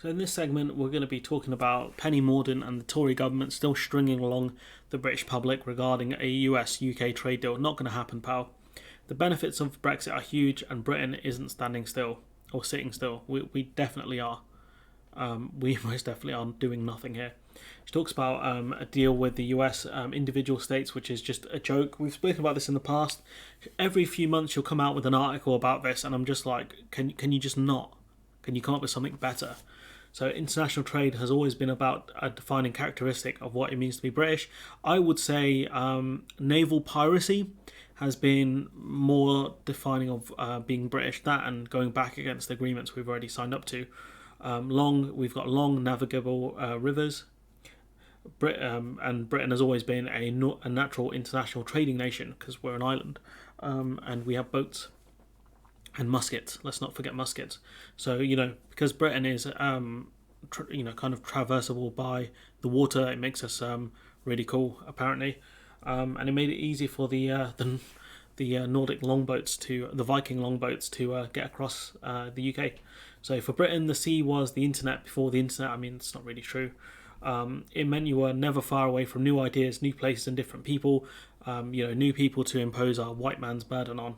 So in this segment, we're going to be talking about Penny Mordaunt and the Tory government still stringing along the British public regarding a US-UK trade deal. Not going to happen, pal. The benefits of Brexit are huge, and Britain isn't standing still or sitting still. We definitely are. We most definitely are doing nothing here. She talks about a deal with the US individual states, which is just a joke. We've spoken about this in the past. Every few months, she'll come out with an article about this, and I'm just like, can you just not? Can you come up with something better? So international trade has always been about a defining characteristic of what it means to be British. I would say naval piracy has been more defining of being British. That and going back against agreements we've already signed up to. We've got long navigable rivers. And Britain has always been a natural international trading nation because we're an island, and we have boats and muskets. Let's not forget muskets. So because Britain is kind of traversable by the water, it makes us really cool apparently, and it made it easy for the Nordic longboats the Viking longboats to get across the UK. So for Britain, the sea was the internet before the internet. I mean, it's not really true. It meant you were never far away from new ideas, new places, and different people. New people to impose our white man's burden on,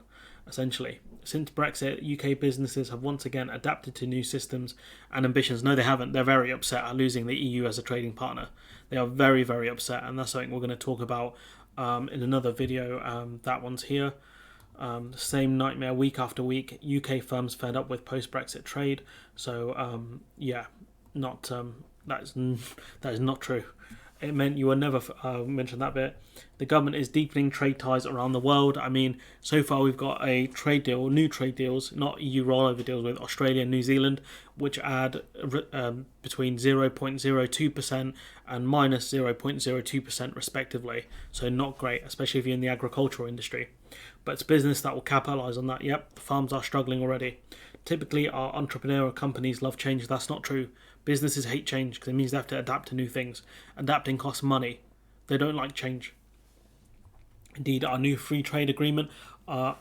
essentially. Since Brexit, UK businesses have once again adapted to new systems and ambitions. No, they haven't. They're very upset at losing the EU as a trading partner. They are very, very upset, and that's something we're going to talk about in another video. That one's here. The same nightmare week after week. UK firms fed up with post-Brexit trade. So, that is not true. It meant you were never mentioned that bit. The government is deepening trade ties around the world. I mean, so far we've got a trade deal, new trade deals, not EU rollover deals with Australia and New Zealand, which add between 0.02% and minus 0.02% respectively. So not great, especially if you're in the agricultural industry. But it's business that will capitalise on that. Yep, the farms are struggling already. Typically, our entrepreneurial companies love change. That's not true. Businesses hate change because it means they have to adapt to new things. Adapting costs money. They don't like change. Indeed, our new free trade agreements are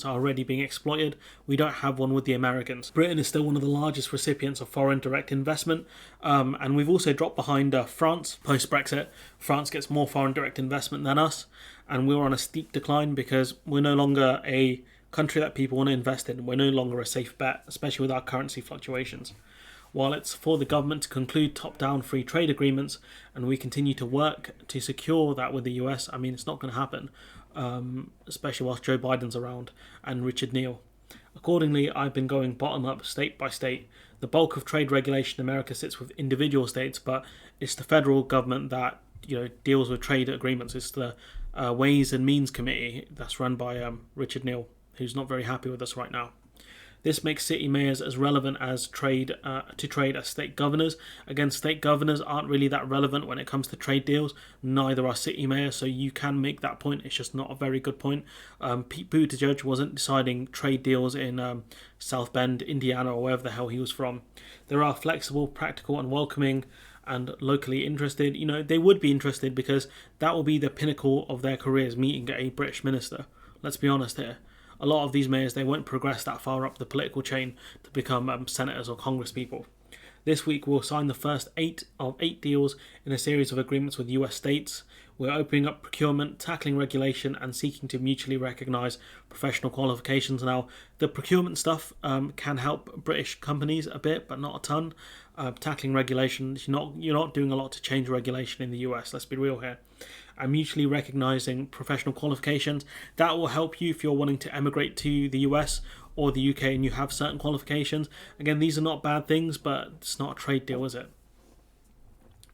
already being exploited. We don't have one with the Americans. Britain is still one of the largest recipients of foreign direct investment, and we've also dropped behind France post-Brexit. France gets more foreign direct investment than us, and we're on a steep decline because we're no longer a country that people want to invest in. We're no longer a safe bet, especially with our currency fluctuations. While it's for the government to conclude top-down free trade agreements and we continue to work to secure that with the US, I mean, it's not going to happen, especially whilst Joe Biden's around and Richard Neal. Accordingly, I've been going bottom-up, state by state. The bulk of trade regulation in America sits with individual states, but it's the federal government that deals with trade agreements. It's the Ways and Means Committee that's run by Richard Neal, who's not very happy with us right now. This makes city mayors as relevant as trade as state governors. Again, state governors aren't really that relevant when it comes to trade deals. Neither are city mayors, so you can make that point. It's just not a very good point. Pete Buttigieg wasn't deciding trade deals in South Bend, Indiana, or wherever the hell he was from. There are flexible, practical, and welcoming and locally interested. They would be interested because that will be the pinnacle of their careers, meeting a British minister. Let's be honest here. A lot of these mayors, they won't progress that far up the political chain to become senators or congresspeople. This week we'll sign the first 8 of 8 deals in a series of agreements with US states. We're opening up procurement, tackling regulation, and seeking to mutually recognise professional qualifications. Now, the procurement stuff can help British companies a bit, but not a ton. Tackling regulation, you're not doing a lot to change regulation in the US, let's be real here. And mutually recognising professional qualifications, that will help you if you're wanting to emigrate to the US or the UK and you have certain qualifications. Again, these are not bad things, but it's not a trade deal, is it?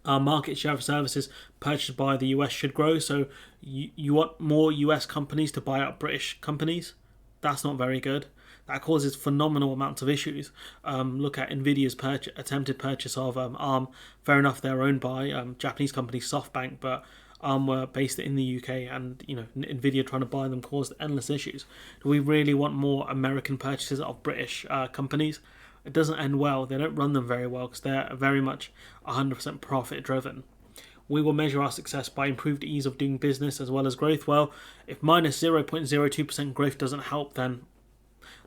Our market share of services purchased by the US should grow, so you want more US companies to buy out British companies. That's not very good. That causes phenomenal amounts of issues. Look at Nvidia's attempted purchase of ARM. Fair enough, they're owned by Japanese company SoftBank, but ARM were based in the UK, and Nvidia trying to buy them caused endless issues. Do we really want more American purchases of British companies? It doesn't end well. They don't run them very well because they're very much 100% profit driven. We will measure our success by improved ease of doing business as well as growth. Well, if minus 0.02% growth doesn't help, then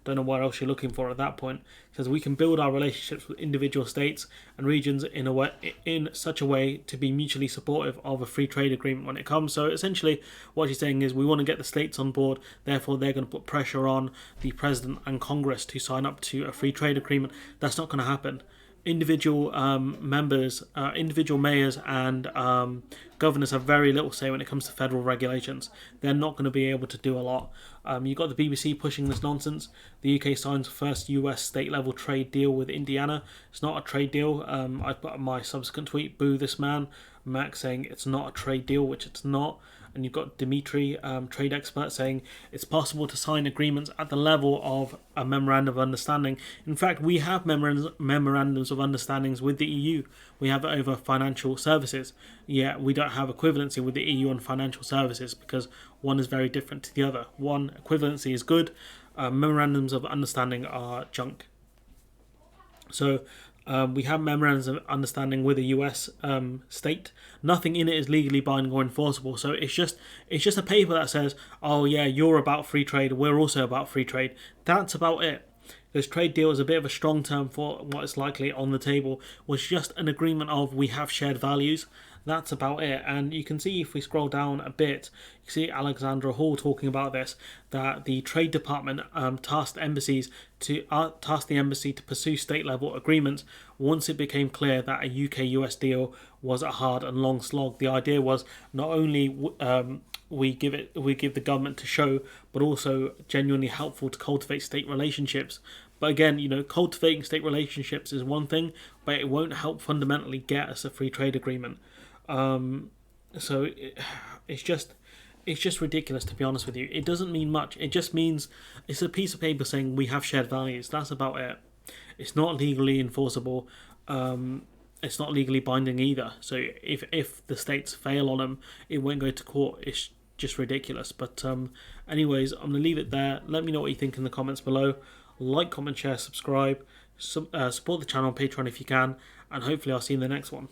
don't know what else you're looking for at that point. It says we can build our relationships with individual states and regions in such a way to be mutually supportive of a free trade agreement when it comes. So essentially, what she's saying is we want to get the states on board. Therefore, they're going to put pressure on the president and Congress to sign up to a free trade agreement. That's not going to happen. Individual individual mayors and governors have very little say when it comes to federal regulations. They're not going to be able to do a lot. You've got the BBC pushing this nonsense. The UK signs first US state-level trade deal with Indiana. It's not a trade deal. I put my subsequent tweet, boo this man, Max, saying it's not a trade deal, which it's not. And you've got Dimitri, trade expert, saying it's possible to sign agreements at the level of a memorandum of understanding. In fact, we have memorandums of understandings with the EU. We have it over financial services. Yet we don't have equivalency with the EU on financial services because one is very different to the other. One, equivalency is good. Memorandums of understanding are junk. So we have memorandums of understanding with a US state. Nothing in it is legally binding or enforceable. So it's just a paper that says, oh yeah, you're about free trade, we're also about free trade. That's about it. This trade deal is a bit of a strong term for what is likely on the table, was just an agreement of we have shared values. That's about it. And you can see if we scroll down a bit, you see Alexandra Hall talking about this, that the Trade Department tasked the embassy to pursue state-level agreements once it became clear that a UK-US deal was a hard and long slog. The idea was not only we give the government to show, but also genuinely helpful to cultivate state relationships. But again, cultivating state relationships is one thing, but it won't help fundamentally get us a free trade agreement. So it's just ridiculous, to be honest with you. It doesn't mean much. It just means it's a piece of paper saying we have shared values. That's about it. It's not legally enforceable. It's not legally binding either. So if the states fail on them, it won't go to court. It's just ridiculous. But anyways, I'm going to leave it there. Let me know what you think in the comments below. Like, comment, share, subscribe. Support the channel on Patreon if you can. And hopefully I'll see you in the next one.